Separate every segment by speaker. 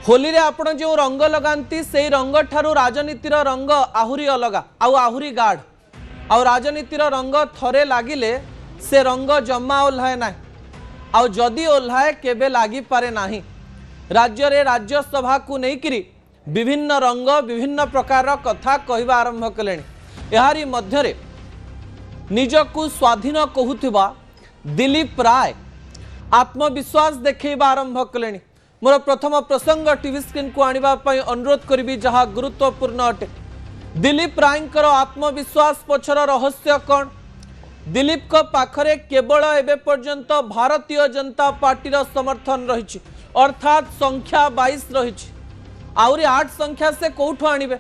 Speaker 1: होली रे आपण जो रंग लगाती से रंग ठारू राजनीतिर रंग आहुरी अलगा आहुरी गाढ़ आउ राजनीतिर रंग थरे लागिले से रंग जमा ओह्लाए ना आउ जदि ओह्लाए केबे लागी पारे नाही। राज्य रे राज्यसभा को लेकिरी विभिन्न रंग विभिन्न प्रकार कथा कहवा आरंभ कले। यारी मध्यरे निजकु स्वाधीन कहूथिबा दिलीप राय आत्मविश्वास देखैबा आरंभ कले। मोर प्रथम प्रसंग टीवी स्क्रीन को आनिबा पई अनुरोध करिबी जहा गुरुत्वपूर्ण अटे। दिलीप रायंकर आत्मविश्वास पछर रहस्य कौन? दिलीप को पाखरे केवल एबे पर्यंत भारतीय जनता पार्टी रो समर्थन रही अर्थात संख्या 22 रही आउरी 8 संख्या से कोठो आनिबे।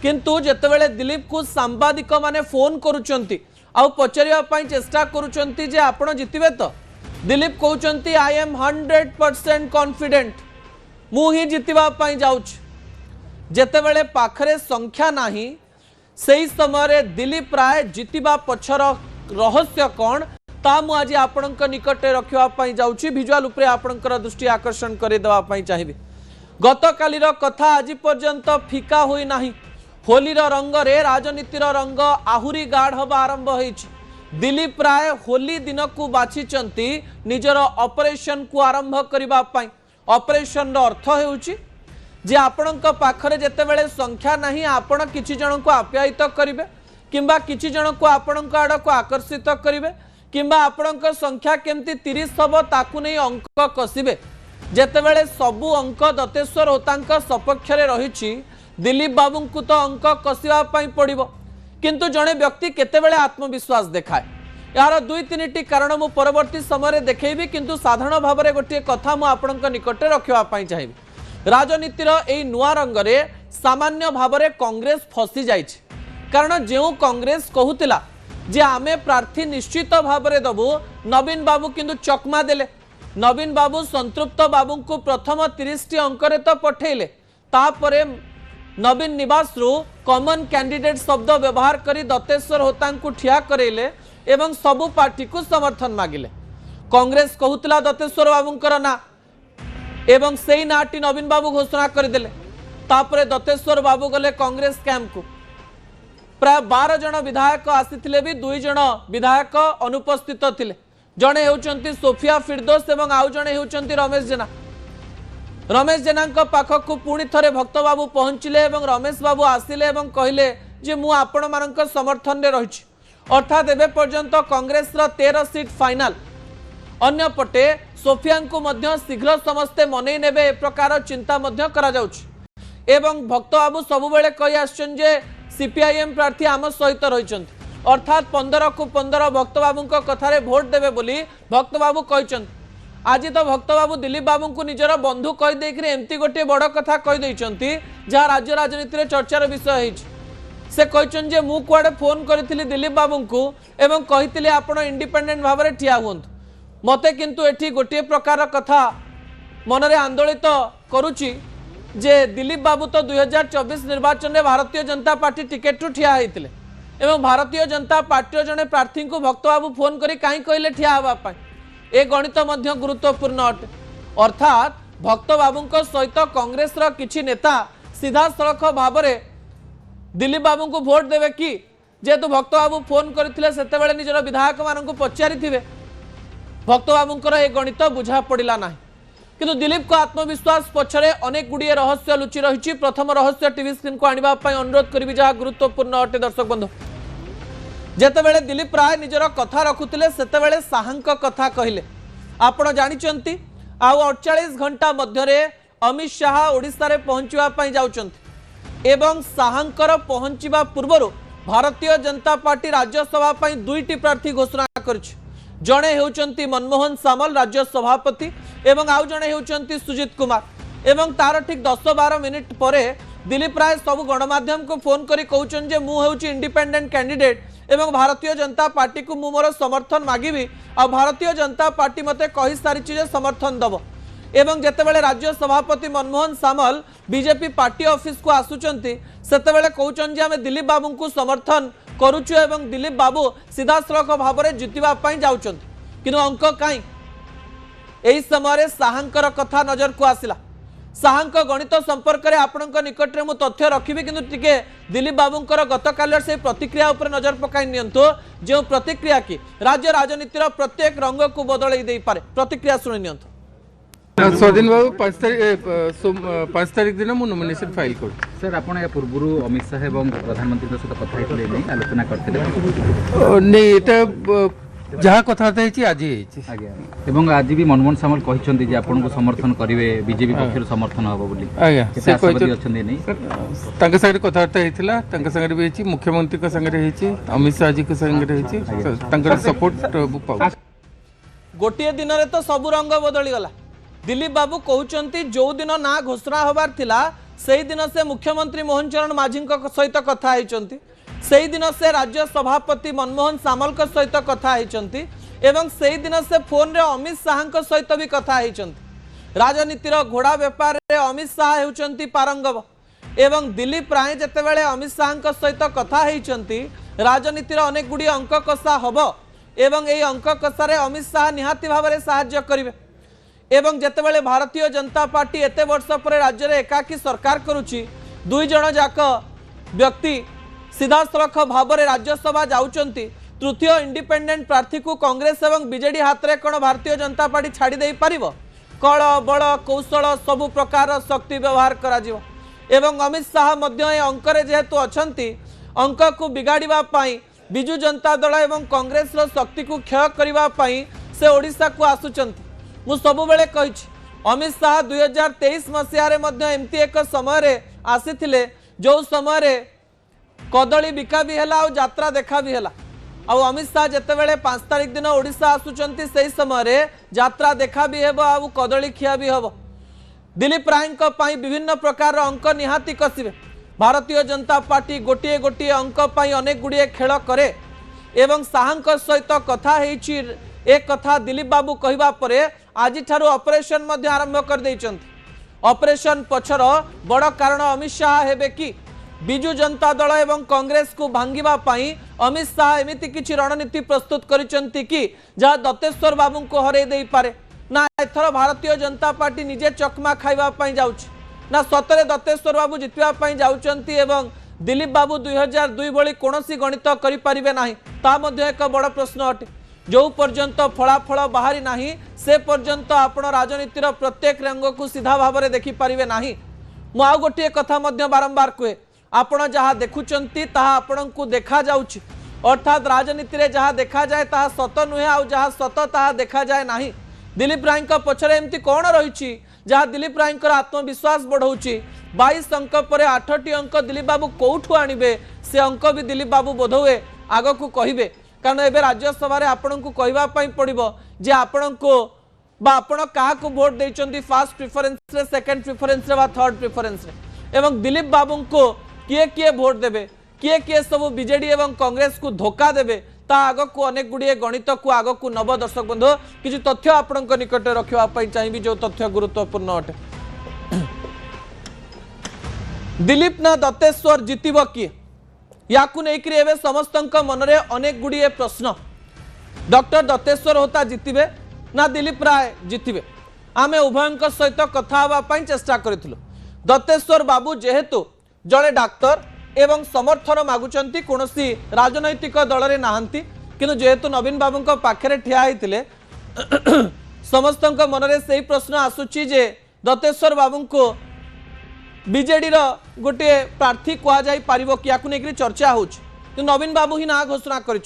Speaker 1: किंतु जेतेबेले दिलीप को सांबादिक माने फोन करूचंती आउ पचरिया पई चेष्टा करूचंती जे आपण जितिबे तो दिलीप कहते आई एम 100% कॉन्फिडेंट मु ही जितवा पाई जाउछ। जेतेबेले पाखरे संख्या नाही सही समय दिलीप राय जितवा पछर रहस्य कौन ता मु आज आपणक निकटे रखिवा पाई जाउछि। विजुअल उपरे आपणकर दृष्टि आकर्षण करे देवा पाई चाहिबे। गतकालीर कथा आज पर्यंत फिका होई नाही। होलीर रंग रे राजनीतिर रंग आहुरी गाढ़ हबा आरंभ होईछि। दिलीप राय होली दिन को बाछिचंती निजर ऑपरेशन को आरंभ करिबा पाई। ऑपरेशन रो अर्थ हेउछि जे आपणक पाखरे जेतेबेले संख्या नाही आपण किछि जण को आप्यायित करिवे किंबा किछि जण को आपणक आड़ को आकर्षित करिवे किंबा आपणक संख्या केमती 30 हबो ताकू नै अंक कसिबे। जेतेबेले सबु अंक दतेश्वर होतांक सपक्ष रे रहिछि दिलीप बाबू तो अंक कसिबा पाई पड़िबो। किंतु जड़े व्यक्ति केतेबेले आत्मविश्वास देखाए यार दुई तीन कारण मु परवर्ती समय देखैबी। किंतु साधारण भाव में गोटे कथा मु आपणक निकटे रखिबा पाई चाहिबी। राजनीतिर एई नुआ रंग रे सामान्य भाव में कांग्रेस फसी जाइछि। कारण जो कांग्रेस कहूतिला जे आमे प्रार्थी निश्चित भाव में दबु नवीन बाबू किंतु चकमा देले। नवीन बाबू संतृप्त बाबू को प्रथम 30 टी अंक तो पठेले तापरे नवीन निवास रु कॉमन कैंडिडेट शब्द व्यवहार करी दतेश्वर होता को ठिया करेले एवं सबु पार्टी को समर्थन मागिले। कांग्रेस कहूतला दतेश्वर बाबूंकर ना एवं सेई नाटी नवीन बाबू घोषणा करदेले। तापरे दतेश्वर बाबू गले कांग्रेस कैंप को प्राय 12 जन विधायक आसीथिले भी 2 जन विधायक अनुपस्थित थिले। जणे हेउचंती सोफिया फिरदोस एवं आउ जणे हेउचंती रमेश जेना। रमेश जेना पाखक पुणी थरे भक्त बाबू पहुंचले एवं रमेश बाबू आसिले एवं कहले जे मु आपण मानक समर्थन रे रहिछि। अर्थात एबे पर्यंत कांग्रेस रो 13 सीट फाइनल। अन्य पटे सोफिया को मध्य शीघ्र समस्ते मनै नेबे ए प्रकार चिंता मध्य करा जाउछि। एवं भक्त बाबू सब बेले कहि आछन जे सीपीआईएम प्रार्थी आम सहित रहिछन्ति अर्थात 15 को 15 भक्त बाबू कथारे भोट देबे बोली भक्त बाबू कहिछन्ति। आज तो भक्त बाबू दिलीप बाबू को निजर बंधु कहीदेक एमती गोटे बड़ कथा कहीदे जहाँ राज्य राजनीति में चर्चार विषय होती। से कहते मु कुआडे फोन करी दिलीप बाबू को एवं कही आपण इंडिपेंडेंट भाव में ठिया हूँ मते किंतु एठी गोटे प्रकार कथा मनरे आंदोलित करुची जे दिलीप बाबू तो 2024 निर्वाचन में भारतीय जनता पार्टी टिकेट ठिया होते एवं भारतीय जनता पार्टी जड़े प्रार्थी को भक्त बाबू फोन करी कहीं कहले ठिया होगा ए गणित मध्य गुरुत्वपूर्ण अटे। अर्थात भक्त बाबू सहित कांग्रेस रो किछि नेता सीधा सड़क भाव में दिलीप बाबू को भोट देवे कि जेहेतु भक्त बाबू फोन करथिले सेतेबेले निजर विधायक माननकु पचारिथिबे भक्त बाबूंकर ए गणित बुझा पड़िला नाही। किंतु दिलीप को आत्मविश्वास पछरे अनेक गुड़िए रहस्य लुचि रही। प्रथम रहस्य टीवी स्क्रीन को आनिबा पई अनुरोध करिबि जहा गुरुत्वपूर्ण अटे। दर्शक बंधु जेतेबेले दिलीप राय निजर कथा रखुतिले सेतेबेले साहांक कथा कहिले आपण जानिचंती। आउ 48 घंटा मध्यरे अमित शाह ओडिसा रे पहुंचवा पई जाउचंती एवं साहांकर पहुंचवा पूर्वरु भारतीय जनता पार्टी राज्यसभा पई 2टी प्रार्थी घोषणा करछि। जणे हेउचंती मनमोहन सामल राज्य सभापति एवं आउ जणे हेउचंती सुजित कुमार एवं तार ठीक 10-12 मिनिट परे दिलीप राय सब गणमाध्यम को फोन करी कहउचन जे मु हेउची इंडिपेंडेंट कैंडिडेट एवं भारतीय जनता पार्टी को मु मोर समर्थन मागिबी आ भारतीय जनता पार्टी मते कहि सारिछि जे समर्थन दबो। एवं जेतेबेले राज्य सभापति मनमोहन सामल बीजेपी पार्टी ऑफिस को आसुचंती सेतेबेले कहउचन जे हमें दिलीप बाबू को समर्थन करूछु एवं दिलीप बाबू सीधा सड़क भाव में जितवा पाई जाउचंती। किंतु अंक काई एही समय साहांकर कथा नजर को आसिला। साहांक गणित संपर्क में आपण निकट में तथ्य रखी कि टिके दिलीप बाबूंकर गतकाल से प्रतिक्रिया उपर नजर पकाई नियंतु जो प्रतिक्रिया की राज्य राजनीतिर प्रत्येक रंग को बदल दे पारे प्रतिक्रिया शुणी नियंतु।
Speaker 2: स्वाधीन बाबू 5 तारीख दिन मु नॉमिनेशन फाइल कर
Speaker 3: सर आपण या पूर्व अमित शाह एवं प्रधानमंत्री सहित कथा होते नहीं आलोचना करते
Speaker 2: नहीं एटा जहाँ कथबार्ता होती आज
Speaker 3: एवं आज भी मनमोहन सामल कहते जे आपन को समर्थन करेंगे बीजेपी पक्ष समर्थन हम बोली
Speaker 2: आज्ञा से
Speaker 3: अच्छा नहीं
Speaker 2: कथबार्ता होता भी मुख्यमंत्री अमित शाह जी सपोर्ट
Speaker 1: गोटे दिन में तो सब रंग बदली गला। दिलीप बाबू कहते जो दिन ना घोषणा होबार थिला से दिन से मुख्यमंत्री मोहन चरण माझी सहित कथा होती से दिन से राज्य सभापति मनमोहन सामल सहित कथा होती एवं से दिन से फोन रे अमित शाह सहित भी कथा होती। राजनीतिर घोड़ा बेपार रे अमित शाह होती पारंगम एवं दिलीप राय जितेबाला अमित शाह सहित कथा होती राजनीतिर अनेक गुड़ी अंक कषा हम एवं यही अंक कषारे अमित शाह निहाती भाव में साहाय्य करेंगे एवं जितेबाला भारतीय जनता पार्टी एत वर्ष पर राज्य में एकाकी सरकार करुच्ची दुई जन जाक व्यक्ति सीधा सड़क भाव में राज्यसभा जाउचंती तृतीय इंडिपेंडेंट प्रार्थी को कांग्रेस एवं बीजेडी हाथ में कौन भारतीय जनता पार्टी छाड़ी दे पारिबो कल बल कौशल सबु प्रकार शक्ति व्यवहार करा जिवो एवं अमित शाह मध्य अंकरे जेहेतु अछंती अंक को बिगाड़िबा पाई बिजु जनता दल एवं कांग्रेस शक्ति को क्षय करने से ओडिशा को आसुचंती मु सबु बेले कहिछि अमित शाह 2023 मसीह एमती एक समय आसी जो समय कदली बिका भी है यात्रा देखा भी है आ अमित शाह जितेबाला 5 तारीख दिन ओडिशा आसुचंती से समय यात्रा देखा भी है आ कदली खिया भी हम दिलीप राय विभिन्न प्रकार अंक निहाती कसिबे भारतीय जनता पार्टी गोटे गोटे अंक अनेक गुड़िए खेल करे एवं शाह सहित कथा एक कथा दिलीप बाबू कहवा पर आज ठारू ऑपरेशन आरंभ कर देइचंती। ऑपरेशन पछर बड़ कारण अमित शाह हेबे कि बिजु जनता दल एवं कांग्रेस को भांगिबा पाई अमित शाह एमिति किछि रणनीति प्रस्तुत करिसंती कि जहाँ दत्तेश्वर बाबू को हरै देई पारे ना एथर भारतीय जनता पार्टी निजे चकमा खाइबा पाई जाउछि ना सतरे दत्तेश्वर बाबू जितवाई जाउचंती एवं दिलीप बाबू 2002 भली कोनोसी गणित करि परिबे नाही ता मध्ये एक बड़ प्रश्न अटे जो पर्यंत फलाफल बाहरी नाही से पर्यंत आपण राजनीतिर प्रत्येक रंग को सीधा भाव में देखि परिबे नाही। मु आउ गोटे कथा मध्ये बारंबार कहे आपण जहाँ देखुचंती ताहा आपण को देखा जाउछि अर्थात राजनीति रे जहाँ देखा जाए ताहा सत नुहे आउ जहाँ सत ताहा देखा जाए नाही। दिलीप राय पछरे एमती कौन रही जहाँ दिलीप राय आत्मविश्वास बढ़ाऊँगी 22 अंक पर 8टी अंक दिलीप बाबू कौठू आणबे से अंक भी दिलीप बाबू बोधहुए आग को कहे कारण एबे राज्यसभा आपण को कहवाई पड़ो जे आपण को आपण क्या भोट देइचंती फर्स्ट प्रिफरेंस रे सेकंड प्रिफरेंस रे थर्ड प्रिफरेंस रे एवं दिलीप बाबू को किए किए भोट देबे किए किए सब बीजेडी एवं कांग्रेस को धोखा देबे ता आग को अनेक गुड़िए गणित को आग को नव दर्शक बंधु किसी तथ्य आपण निकट रखापी चाहिए जो तथ्य गुरुत्वपूर्ण अटे। दिलीप ना दत्तेश्वर जितब किए या समस्त मन में अनेक गुड़िए प्रश्न डॉक्टर दत्तेश्वर होता जितबे ना दिलीप राय जितबे आमे उभय सहित कथा चेष्टा करूँ। दत्तेश्वर बाबू जेहेतु जड़े डाक्तर एवं समर्थन मागुचंती कौनसी राजनैतिक दल रे नाहंती किंतु जेहेतु नवीन बाबू पाखे ठिया होते समस्त मन में से प्रश्न आसूची जे दत्तेश्वर बाबू को बीजेडी गोटे प्रार्थी कहुई पार कि चर्चा हो नवीन बाबू ही ना घोषणा कर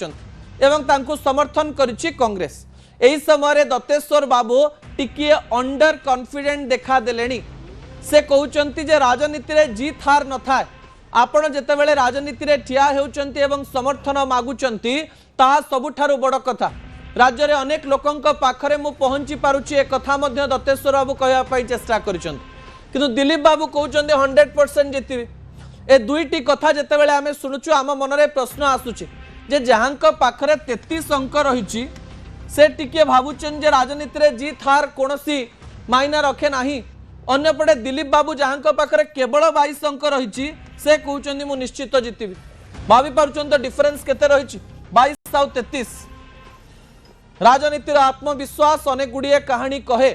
Speaker 1: समर्थन करिछि कांग्रेस। यही समय दत्तेश्वर बाबू टिकिए अंडर कॉन्फिडेंट देखा देलेनी से कहउचंती जे राजनीति रे जीत हार न थाए आपण जेतेबेले राजनीति रे ठिया हेउचंती एवं समर्थन मागुचंती ताहा सबुठारु बड़ कथा राज्य रे अनेक लोकंक पाखरे मु पहुंची पारुची ए कथा मध्य दत्तेश्वर बाबू कहया पई चेष्टा करिसंती किंतु दिलीप बाबू कहउचंती 100% जितबे ए दुईटी कथा जेतेबेले आमे सुनुचु आम मन रे प्रश्न आसुची जे जहांक पाखरे 33 अंक रहिची से टिके भाबुचन जे राजनीति रे जीत हार कोनोसी मायना रखे नाही अन्यपटे दिलीप बाबू जहां पाखे केवल 22 अंक रही से कहते मु निश्चित जितबी भावी पार्छन तो डिफरेंस केते रही 22 आउ 33 राजनीतिर आत्मविश्वास अनेक गुड़िए कहानी कहे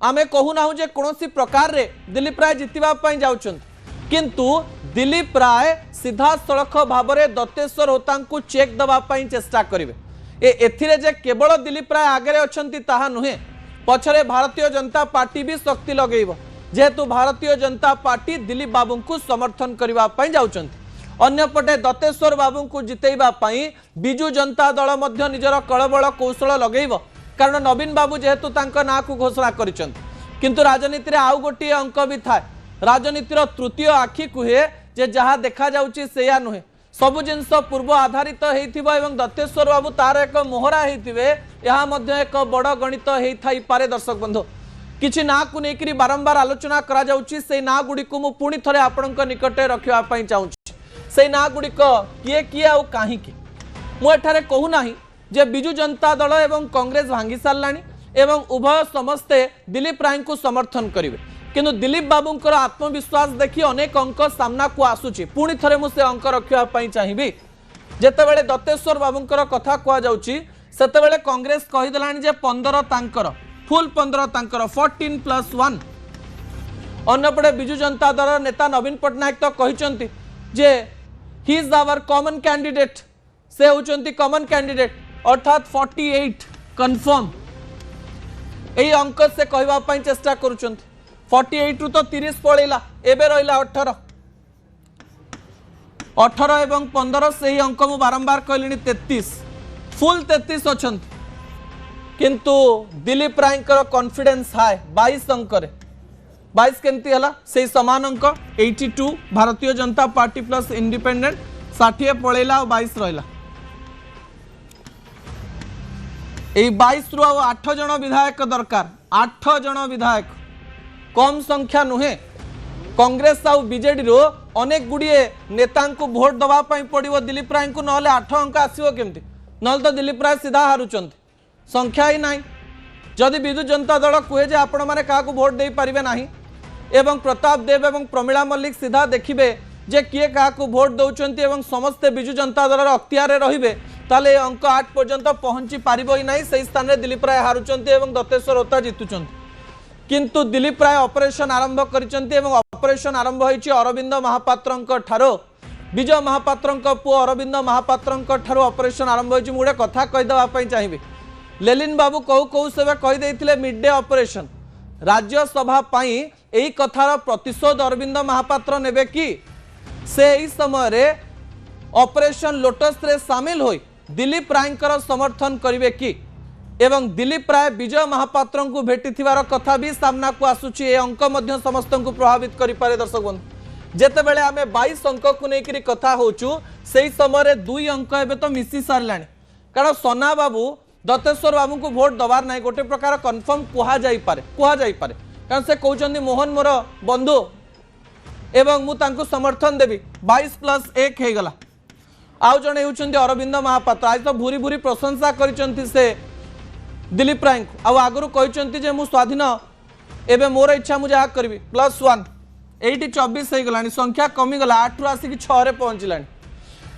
Speaker 1: आमे कहूना जे कौन प्रकार रे दिलीप राय जितवाई जाउछन किंतु दिलीप राय सीधा सड़क भाव में दत्तेश्वर होता को चेक दवाई चेष्टा करेंगे एथिरे जे केवल दिलीप राय आगे अच्छी ताहा नुहे पछरे भारतीय जनता पार्टी भी शक्ति लगेब जेहेतु भारतीय जनता पार्टी दिलीप बाबू को समर्थन करने जाउछंती अन्यपटे दत्तेश्वर बाबू को जितेबा बिजु जनता दल मध्य निजर कलबल कौशल लगेब कारण नवीन बाबू जेहेतु ना को घोषणा करिसंती किंतु राजनीति रे आउ गोटे अंक भी थाए राजनीतिर तृतीय आखि कुहे जे जहाँ देखा जाउची सेया नुहे सबु जिनस पूर्व आधारित होइथिबो एवं दत्तेश्वर बाबू तार एक मोहरा होइथिबे यहा मध्य एक बड़ गणित होई थाई पारे दर्शक बंधु किछि ना को नेकरी बारंबार आलोचना करा जाउची से ना गुडी को मु पुणी थरे आपनक निकटे रखिबा पई चाहूची से ना गुडी को किए किए आ काहे की मु एठारे कहू नाही जे बिजु जनता दल एवं कांग्रेस भांगी सारलानी एवं उभय समस्ते दिलीप राय को समर्थन करिवे किंतु दिलीप बाबूंकर आत्मविश्वास देखी अनेक अंक सामना को आसुची पुणी थरे मु से अंक रखिबा चाहिए जेतेबेले दत्तेश्वर बाबूंकर कथा कुआ जाउची सेतेबेले कांग्रेस कहि देलानी जे 15 तांकर फुल 15 तांकर 14+1 अन्यपटे बिजु जनता दल नेता नवीन पटनायक तो कहिसंती जे he is our common candidate से होचंती कॉमन कैंडिडेट अर्थात 48 कंफर्म एई अंक से कहबा पई चेष्टा करूचंती 48 रु तो 30 पड़ेगा एबे रहिला 18 एवं 15 से ही अंक मु बारंबार कहली 33 फुल 33 अच्छंती किंतु दिलीप राय कॉन्फिडेंस हाय 22 अंक 22 केमती हला से समान अंक 82 Bharatiya Janata party plus independent 60 पड़ेगा 22 रहिला 22 रु 8 जन विधायक दरकार 8 जन विधायक कम संख्या नुहे कांग्रेस आउ बीजेडी रो अनेक गुड़िए नेता को भोट दवाई पड़ो दिलीप राय को ना 8 अंक आसो केमती ना तो दिलीप राय सीधा हारुंट संख्या ही ना जदि विजु जनता दल कहे जे आपण मैंने क्या भोट दे पारे ना एवं प्रताप देव एवं प्रमिला मल्लिक सीधा देखिए जे किए क्या भोट दौरान एवं समस्ते विजु जनता दल अख्तियार रे ताले अंक 8 पर्यंत पहुंची पारिबो ही नहीं सही स्थान में दिलीप राय हारुंट एवं दत्तेश्वर होता जितुंट किंतु दिलीप राय ऑपरेशन आरंभ करिसेंती एवं ऑपरेशन आरंभ होईची अरविंद महापात्रंक ठारो विजय महापात्रंक पुओ अरविंद महापात्रंक ठारो ऑपरेशन आरंभ होईची मुडे कथा कहि देबा पई चाहिबे लेलिन बाबू कहू कहू सेबे कहि देथिले मिड डे ऑपरेशन राज्यसभा पई एई कथार प्रतिशोध अरविंद महापात्र नेबे कि से एई समय रे ऑपरेशन लोटस रे शामिल होई दिलीप रायंकर समर्थन करिवे कि एवं दिलीप राय विजय महापात्र को भेटी कथा भी सामना को आसुची ए अंक मध्य समस्त को प्रभावित करें दर्शक बंधु जितेबले आम 22 अंक को लेकर कथा होचु से समय 2 अंक एवं तो मिसी सारा कारण सोना बाबू दत्तेश्वर बाबू को भोट दबार ना गोटे प्रकार कन्फर्म कहुपे कारण से कहते मोहन मोर बंधु एवं मुझे समर्थन देवी 22+1 हो गला आउ जड़े होती अरविंद महापात्र आज तो भूरी भूरी प्रशंसा कर दिलीप राय को आगु कहते मु स्वाधीन एवं मोर इच्छा मुझे जहाँ करी +1 ये 24 हो गला संख्या कमीगला 8 रु आसिक 6 पहुँचला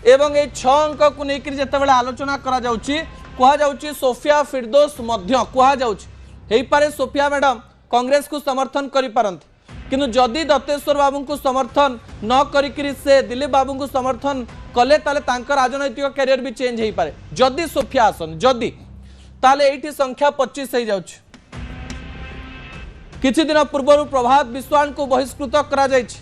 Speaker 1: एवं ये 6 अंक को लेकर जितेबाला आलोचना कहुच्छी सोफिया फिरदोस कहुच्छे सोफिया मैडम कांग्रेस को समर्थन करिपारंती किंतु जदि दत्तेश्वर बाबू को समर्थन न करी से दिलीप बाबू को समर्थन कले राजनैतिक कैरियर भी चेंज हो पारे जदि सोफिया आसन जदि ताले एठी संख्या 25 हो जाउछ किछि दिन पूर्व प्रभात विश्वाल को बहिष्कृत करा जाइछि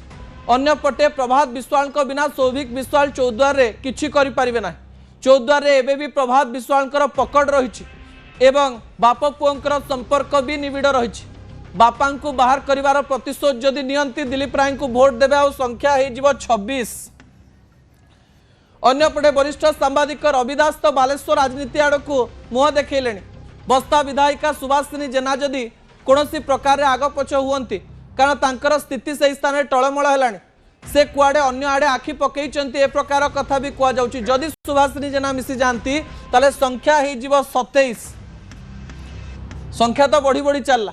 Speaker 1: अन्यपटे प्रभात विश्वाल को बिना सौभिक विश्वाल चौद्वार रे किछि करि परिबे ना चौद्वार रे एबे भी प्रभात विश्वाल पकड़ रही एवं बाप पुओंकर संपर्क भी निबिड़ रही बापा को बाहर करिवार प्रतिशोध जदि नियंती दिलीप राय को भोट देबे आ संख्या हो जिवो 26 अन्यपटे वरिष्ठ सांबादिक रविदास तो बालेश्वर राजनीति आड़ को मुह देखले बस्ता विधायिका सुभाषिनी जेना जदि कौन प्रकार आग पछ हुंती कारण तांकर स्थिति से स्थान में टलमल है से कुआडे अन्य आड़े आखि पकई ए प्रकार कथा भी कहुच्छी जदि सुभाषिनी जेना मिसी जाती ताले संख्या हो 27 संख्या तो बढ़ी बढ़ी चलला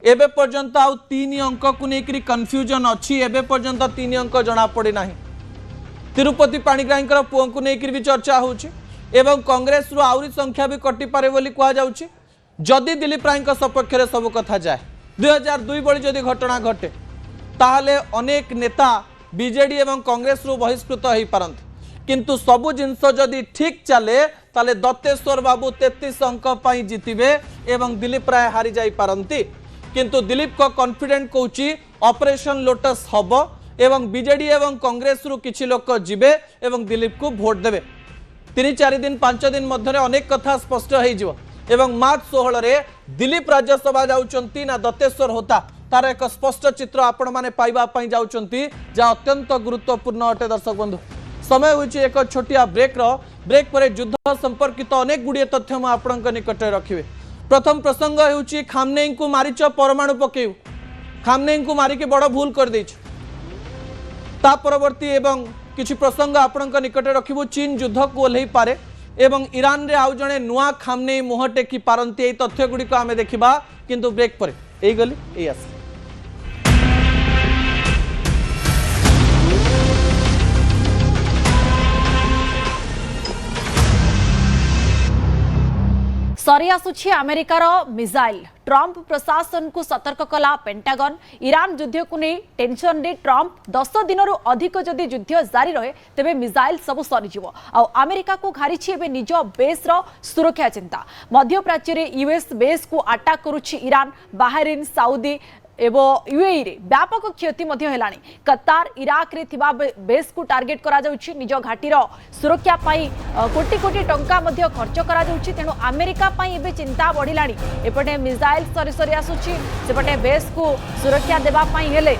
Speaker 1: एबे पर्यंत आउ 3 अंक को लेकर कन्फ्यूजन अच्छी एबे पर्यंत 3 अंक जना पड़ी ना तिरुपति पाणिग्राही पुओं को लेकर भी चर्चा होची एवं कांग्रेस रु आउरी संख्या भी कटि पारे बोली कहुच्छी जदि दिलीप राय सपक्ष सब कथा जाए 2002 बड़ी जदि घटना घटे ताहले अनेक नेता बीजेडी एवं कांग्रेस रु बहिष्कृत हो पारंती किंतु सबु जिनस जदि ठीक चले ताले दत्तेश्वर बाबू 33 अंक पाई जीतिबे एवं दिलीप राय हारी जाई पारंती किंतु दिलीप को कॉन्फिडेंट कहूची ऑपरेशन लोटस हब एवं बीजेडी एवं कांग्रेस रु किछि लोक जिबे एवं दिलीप को भोट देबे 3-4 दिन 5 दिन मध्य अनेक कथा स्पष्ट हो जिवो एवं मार्च 16 रे दिलीप राज्यसभा जाउचंती ना दत्तेश्वर होता तार एक स्पष्ट चित्र आपण माने पाइबा पई जाउचंती जा अत्यंत गुरुत्वपूर्ण अटे दर्शक बंधु समय होइछि एक छोटिया ब्रेक पर युद्ध संपर्कित अनेक गुड़िए तथ्य मु आपणक निकट रखिबे। प्रथम प्रसंग होउछि खामनेई को मारिच परमाणु पकेउ खामनेई को मारी के बड़ भूल कर दैछ ता परवर्ती एवं किछि प्रसंग आपणक निकट रखिबु चीन युद्ध को ओल्हेई पारे एवं ईरान रे आउ जणे नुआ खामनेई मुह टेकी पारंती एई तथ्य गुडी को आमे देखिबा किंतु ब्रेक पर एई गली एई आसी
Speaker 4: सरी आसुछि अमेरिकार मिसाइल ट्रंप प्रशासन को सतर्क कला पेंटागन ईरान युद्ध को नहीं टेंशन रे ट्रंप 10 दिन अधिक जदि युद्ध जारी रहे तेबे मिसाइल सब सरीजिव आ अमेरिका को घारिछि एबे निज बेस रो सुरक्षा चिंता मध्य प्राच्य रे यूएस बेस को अटैक करुछि ईरान बाहरीन सऊदी एवं यूएई रे व्यापक क्षति मध्य हेलानी कतार इराक रे थिबा बेस को टार्गेट करा जाउछि निज घाटीर सुरक्षा पाई कोटी कोटी टंका मध्य खर्च करा जाउछि तेनु अमेरिका पाई एबे चिंता बढ़िलानी एपटे मिसाइल सरी सरी आसुछि सेपटे बेस को सुरक्षा देबा पाई हेले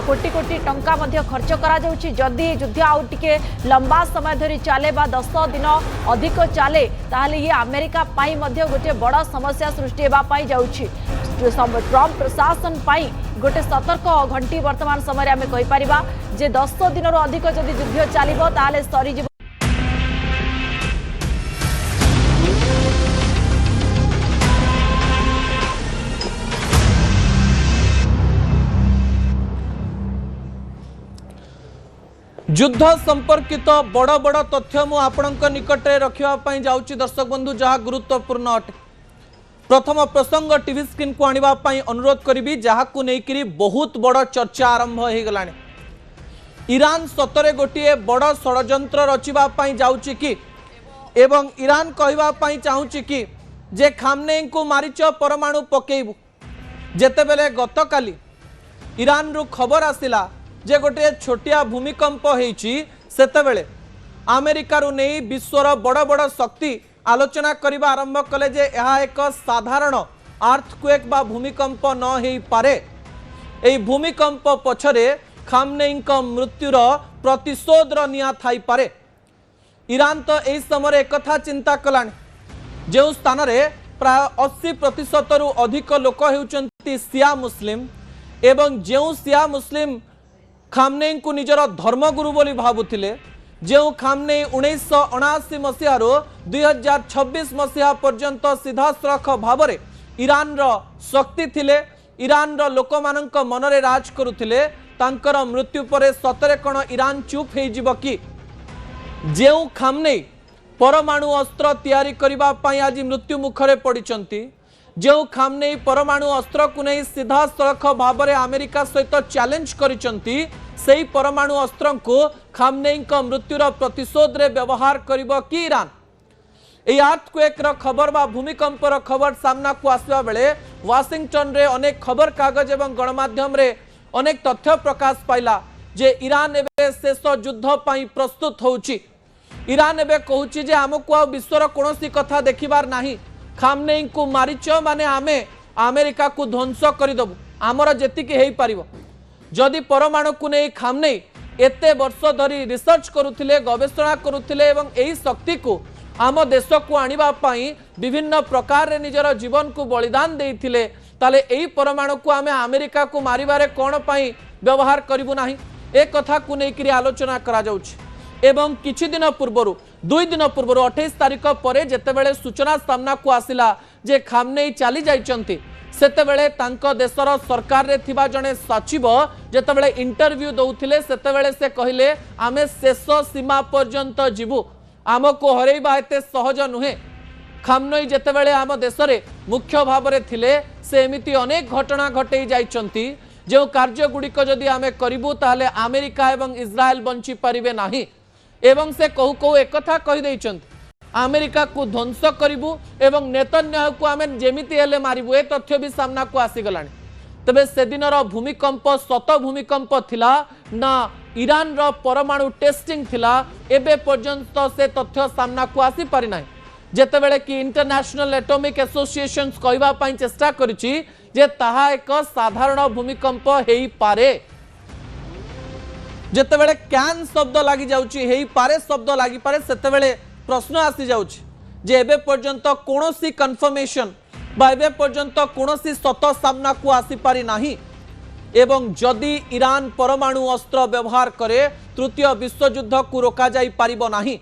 Speaker 4: कोटी कोटी टंका मध्य खर्च करा जाउछि जदि युद्ध आउ टिके लंबा समय धरि चले बा 10 दिन अधिक चले ताहले ये अमेरिका पाई मध्य गोटे बड़ा समस्या सृष्टि हेबा पाई जाउछि ट्रंप प्रशासन पाई गोटे सतर्क घंटी वर्तमान समय आम कहीपर जे 10 दिन अधिक जदि युद्ध चलो ताले सरीज
Speaker 1: युद्ध संपर्कित बड़ बड़ तथ्य मु आपणक निकट रखा जाऊँगी दर्शक बंधु जहाँ गुरुत्वपूर्ण अटे प्रथम प्रसंग टीवी स्क्रीन को आनिबा पई अनुरोध करी जहाकू नेकरी बहुत बड़ चर्चा आरंभ हो गलानी ईरान सतरे गोटे बड़ षड्यंत्र रचिबा पई जाउची कि एवं ईरान कहबा पई चाहूची कि जे खामनेई को मारिच परमाणु पकेइबु जेतेबेले गतकाली ईरान रु खबर आसिला जे गोटे छोटिया भूमिकंप होईची सेतेबेले अमेरिका रु नै विश्वर बड़ बड़ शक्ति आलोचना करबा आरंभ कले जे यह एक साधारण अर्थक्वेक बा भूमिकंप न हो पारे एई भूमिकंप पछरे खामनेई मृत्युर प्रतिशोधर निया थाई पारे ईरान तो एई समय एक कथा चिंता कलानी जो स्थान रे प्राय 80% रु अधिक लोक हेउचंती सिया मुस्लिम एवं जो सिया मुस्लिम खामनेई को निजर धर्मगुरु बोली भाबुथिले जो खामनेई 1979 मसीह 2026 मसीहा पर्यंत सीधासख भाव में ईरान रो शक्ति थिले ईरान रो लोक मानक मनरे राज करुथिले तांकर मृत्यु परे सतरे कण ईरान चुप हो जिवो कि जो खामनेई परमाणु अस्त्र तैयारी करबा पई आज मृत्यु मुखरे पड़िचंती जो खामनेई परमाणु अस्त्र को नहीं सीधासख भाव में अमेरिका सहित चैलेंज करिचंती सेही परमाणु अस्त्र को खामनेई मृत्युर प्रतिशोध रे व्यवहार करिबो कि ईरान एई अर्थक्वेक रो खबर बा भूमिकंप रो खबर सामना को आसवा बेले वाशिंगटन रे अनेक खबर कागज एवं गणमाध्यम रे अनेक तथ्य प्रकाश पाइला जे ईरान एबे शेष युद्ध पई प्रस्तुत होउची ईरान एबे कहूची जे हमकु आ विश्वर कोनोसी कथा देखिबार नाही खामनेई को मारिच माने आमे अमेरिका को ध्वंस करदेबू आमर जेतिकी हेई पारिबो जदि परमाणु को नहीं खामनेई एते वर्ष धरी रिसर्च करुथिले गवेषणा करुथिले एवं एही शक्ति को आम देश को आनिबा पई विभिन्न प्रकार रे निजर जीवन को बलिदान देइथिले ताले एही परमाणु को आमे अमेरिका को मारिबारे कोन पई व्यवहार करिबु नाही ए कथा को नेकिरी आलोचना करा जाउछि एवं किछि दिन पूर्वरु 2 दिन पूर्व 28 तारिख पर जेतेबेले सूचना सामना को आसिला जे खामनेई चली जाइचंती सेतेबेले तांको देशर सरकार रे थिबा जने सचिव जेतेबेले इंटरव्यू दउथिले सेतेबेले से कहिले आमे शेष सीमा पर्यंत जीवु आमको हरैबा एते सहज नुहे खामनई जेतेबेले आम देश में मुख्य भाव में थिले से एमिति अनेक घटना घटई जाइछंती जो कार्य गुड़िक जदि आमे करिबु ताहले अमेरिका एवं इस्राएल बंची पारिबे नाही एवं से कहू कहू एक कथा कहि दैछंती अमेरिका को ध्वंस करिबु एवं नेतन्याहू को आमे जेमिति हेले मारिबु ए तथ्य भी सामना को आसीगलानी तबे से दिनर भूमिकंप सत भूमिकंप थिला ना ईरान रो परमाणु टेस्टिंग थिला एबे पर्यंत से तथ्य सामना को आसी पारि नाही जेतेबेले कि इंटरनेशनल एटॉमिक एसोसिएशन कहवा पई चेष्टा करिछि जे ताहा एक साधारण भूमिकंप हेई पारे जेतेबेले कैन शब्द लागि जाउछि हेई पारे शब्द लागि पारे सेतेबेले प्रश्न आसी जाउछि जे एबे पर्यंत कोनोसी कंफर्मेशन बा एबे पर्यंत कोनोसी सत सामना को आसी पारि नाही एवं जदि ईरान परमाणु अस्त्र व्यवहार करे तृतीय विश्व युद्ध को रोका जाई पारिबो नाही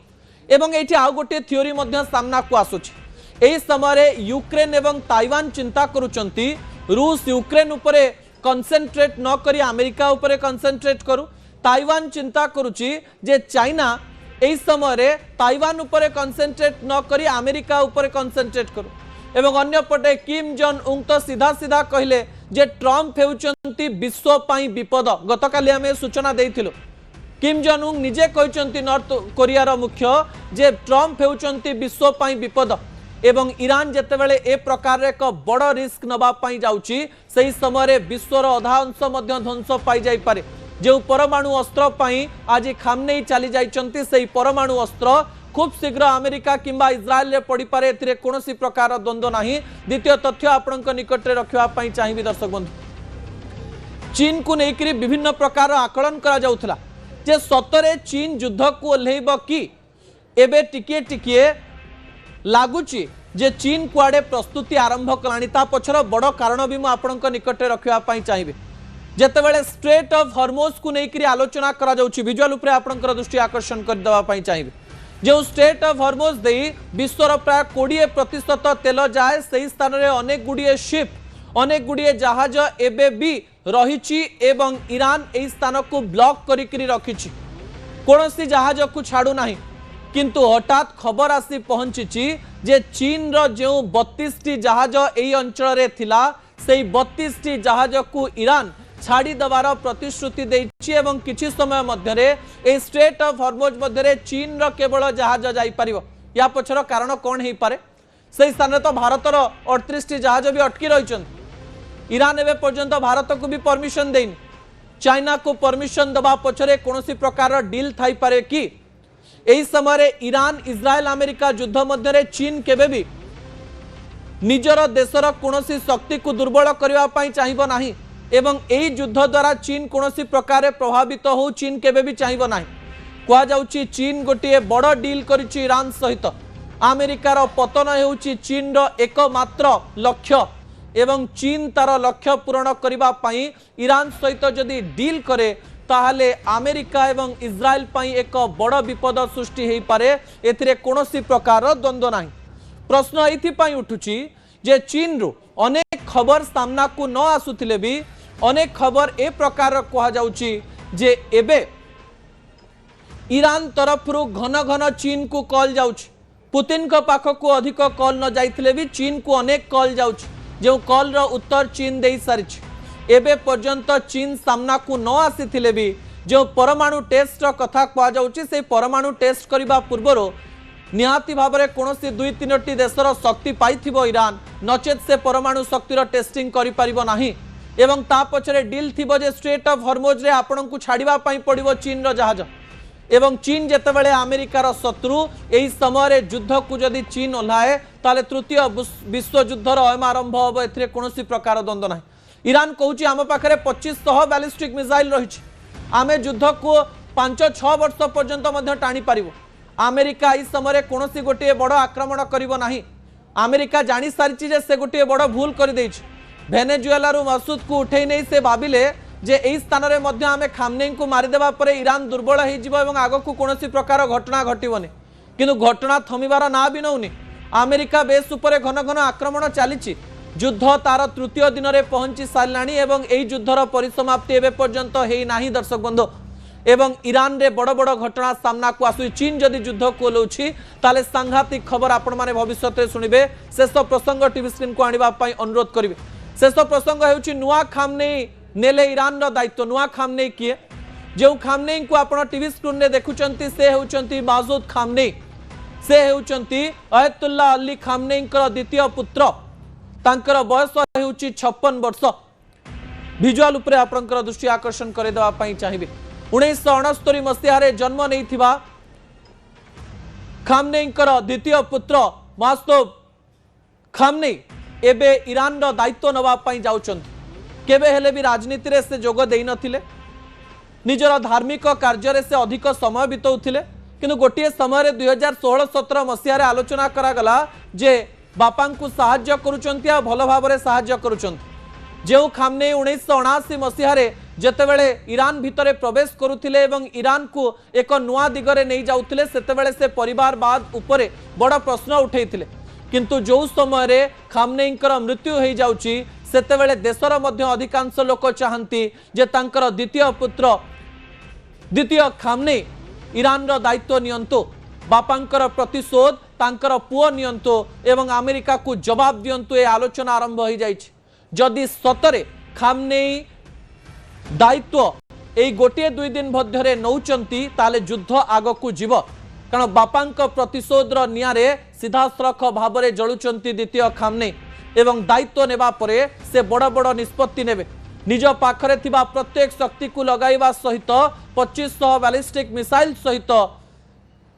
Speaker 1: एवं एठी आउ गोटे थ्योरी मध्य सामना को आसुछि एही समय यूक्रेन एवं ताइवान चिंता करूचंती रूस यूक्रेन उपरे कंसंट्रेट न करी अमेरिका उपरे कंसंट्रेट करू ताइवान चिंता करूची जे चाइना एही समय ताइवान उपरे कंसंट्रेट न करी अमेरिका उपरे कंसंट्रेट करू एवं अन्य पटे किम जॉन उंग तो सीधा सीधा कहले जे ट्रम्प हेउचंती विश्व पई विपद गतकाली आमे सूचना देइथिलु किम जॉन उंग निजे कहचंती नॉर्थ कोरिया मुख्य जे ट्रम्प हेउचंती विश्व पई विपद एवं ईरान जेतेबेले ए प्रकार एक बड़ रिस्क नबा पई जाउची सही समय विश्वर अधा अंश मध्य ध्वंस पाई जाई पारे जो परमाणु अस्त्र पई आज खामनेई चली जाइचंती सही परमाणु अस्त्र खूब शीघ्र अमेरिका किंबा इस्राएल रे पड़ी पारे एथिरे कोनोसी प्रकार द्वंद्व नाही द्वितीय तथ्य आपनक निकट रे रखिवा पई चाहिबी दर्शक बंधु चीन को नेकरी विभिन्न प्रकार आकलन करा जाउथला जे सतरे चीन युद्ध को ओल्हेइब कि एबे टिकिए टिकिए लागुची जे चीन कुआडे प्रस्तुति आरंभ कलानी ता पछर बड़ कारण भी मु आपनक निकट रे रखिवा पई चाहिबे जेतेबेले स्ट्रेट ऑफ हॉर्मुज को नेकरी आलोचना करा जाउची विजुअल उपरे आपनकर दृष्टि आकर्षण कर देवा पई चाहिबे जो स्ट्रेट ऑफ हॉर्मुज देई विश्वर प्राय 20% तेल जाए सही स्थान रे अनेक गुडिए शिप अनेक गुडिए जहाज एबे भी रहिची एवं ईरान एही स्थान को ब्लॉक करिकरी रखिची कोनोसी जहाज को छाडू नाही किंतु हठात खबर आसी पहुंची जे चीन रो जो 32 टी जहाज एही अंचल रे थिला सेही 32 टी जहाज को ईरान छाड़ी दबार प्रतिश्रुति देइछि एवं किछि समय मध्यरे ए स्ट्रेट ऑफ हॉर्मुज मध्यरे चीन रो केवल जहाज जाई परिबो या पछर कारण कोन हेई पारे सेही स्थान तो भारत रो 38 टी जहाज भी अटकी रहिछन ईरान एबे पर्यंत भारत को भी परमिशन देइन चाइना को परमिशन दबा पछरे कोनोसी प्रकार डील थाई पारे कि एही समय ईरान इस्राएल अमेरिका युद्ध मध्यरे चीन केबे भी निजर देशर कोनोसी शक्ति को दुर्बल करबा पई चाहिबो नाही एवं एही युद्ध द्वारा चीन कोनोसी प्रकार प्रभावित हो चीन केबे भी चाहिबो नाही कहा जाउची चीन गोटे बड़ डील करिछि ईरान सहित अमेरिकार पतन हेउछि चीन रो एकमात्र लक्ष्य एवं चीन तार लक्ष्य पूरण करबा पई ईरान सहित जदि डील करे ताहले अमेरिका एवं इस्राएल पई एक बड़ विपद सृष्टि हेई पारे एथिरे कोनोसी प्रकार द्वंद्व नाही प्रश्न एथि पई उठुछि जे चीन रो अनेक खबर सामना को न आसुथिले भी अनेक खबर ए प्रकार कहा जाउछि जे एबे ईरान तरफ घन घन चीन को कॉल जाउछि पुतिन को पाख को अधिक कॉल न जाइथिले भी चीन को अनेक कॉल जाउछि जो कॉल रो उत्तर चीन देई सारिछि एबे पर्यंत चीन सामना को न आसीथिले भी जो परमाणु टेस्ट कथा कहा जाउछि से परमाणु टेस्ट करिबा पूर्वरो निहाती भाबरे कोनोसी 2-3टी देशर शक्ति पाइथिबो ईरान नचेत से परमाणु शक्तिर टेस्टिंग करि परिबो नाही एवं ता पछरे डील थिबो जे स्ट्रेट ऑफ हॉर्मुज रे आपन को छाडिबा पई पडिबो चीन रो जहाज एवं चीन जेतेबेले अमेरिकार शत्रु एही समय रे युद्ध को जदि चीन ओल्हाए ताले तृतीय विश्व युद्धर आरंभ होबो एथिरे कोनोसी प्रकार द्वंद्व नाही ईरान कहूची आम पाखरे 2500 बैलिस्टिक मिसाइल रहिछि आमे युद्ध को 5-6 वर्ष पर्यंत मध्य टाणी पारिबो अमेरिका इस समय कोनोसी गोटे बड़ आक्रमण करिबो नाही अमेरिका जानि सारिछि जे से गोटे बड़ भूल कर देछि वेनेजुएला रु मसूद को उठै नै से भाबिले जे एही स्थान रे मध्य आमे खामनेई को मारि देबा परे ईरान दुर्बल हे जिवो एवं आगो को कोनोसी प्रकार घटना घटिबोनी किंतु घटना थमिबार ना भी नउनी अमेरिका बेस उपरे घन घन आक्रमण चलीछि युद्ध तार तृतीय दिन में पहुंची साराणी एवं एही युद्धर परिसमाप्ति एबे पर्यंत हेई नाही दर्शक बंधु एवं ईरान रे बड़ बड़ घटना सामना को आसु चीन जदि युद्ध को ओह्लाउछि ताले सांघातिक खबर आपण माने भविष्यत रे सुनिबे शेष प्रसंग टीवी स्क्रीन को आनिबा पई अनुरोध करिवे शेष प्रसंग हेउछि नुआ खामनेई नेले ईरान रो दायित्व नुआ खामनेई किए जो खामनेई को आपण टीवी स्क्रीन रे देखुचंती से हेउचंती मासूद खामनेई से हेउचंती अयतुल्लाह अली खामनेई कर द्वितीय पुत्र तांकर बयस हेउछि 56 वर्ष विजुअल उपरे आपनकर दृष्टि आकर्षण करे देबा पई चाहिबे 1969 मसीह जन्म नहीं खामनेई द्वितीय पुत्र मासूद खामनेई एबे ईरान रो दायित्व नवा पई जाउचंती केबे हेले भी राजनीति रे से जोग देई नथिले निजर धार्मिक कार्य से अधिक समय बिताउथिले किंतु गोटे समय 2016-17 मसीह आलोचना करागला जे बापा को साहाय्य करुचंती आ भल भाबरे साहाय्य करुचंती जो खामनेई 1979 मसीह जेतेबेले ईरान भितरे प्रवेश करुथिले एवं ईरान को एक नुआ दिगरे नहीं जाउथिले सेतेबेले से परिवारवाद उपरे बड़ प्रश्न उठेइथिले किंतु जो समय रे खामनेईंकर मृत्यु हो जाउची सेतेबेले देशर मध्य अधिकांश लोक चाहंती जे तांकर द्वितीय पुत्र द्वितीय खामनेई ईरान रो दायित्व नियंतु बापांकर प्रतिशोध तांकर पुओ नियंतु एवं अमेरिका को जवाब दियंतु ए आलोचना आरंभ हो जाइछि जदि सतरे खामनेई दायित्व एई गोटे दुई दिन मध्यरे नौचंती ताले युद्ध आगकू जीव कारण बापांक प्रतिशोधर नियारे सीधासलख भावरे जळुचंती द्वितीय खामनेई एवं दायित्व नेबा परे से बड़ बड़ निष्पत्ति नेबे निज पाखरे थिबा प्रत्येक शक्ति को लगाइबा सहित 2500 बैलिस्टिक मिसाइल सहित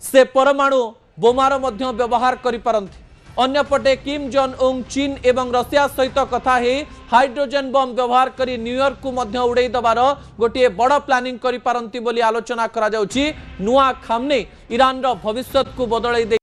Speaker 1: से परमाणु बोमार मध्य व्यवहार करि पारंती अन्यपटे किम जॉन उंग चीन एवं रशिया सहित कथा ही हाइड्रोजन बम व्यवहार करी न्यूयॉर्क को मध्य उड़ाई दबार गोटे बड़ प्लानिंग करि पारंती बोली आलोचना करा जाउची नुआ खामनेई ईरान रो भविष्यत को बदलाई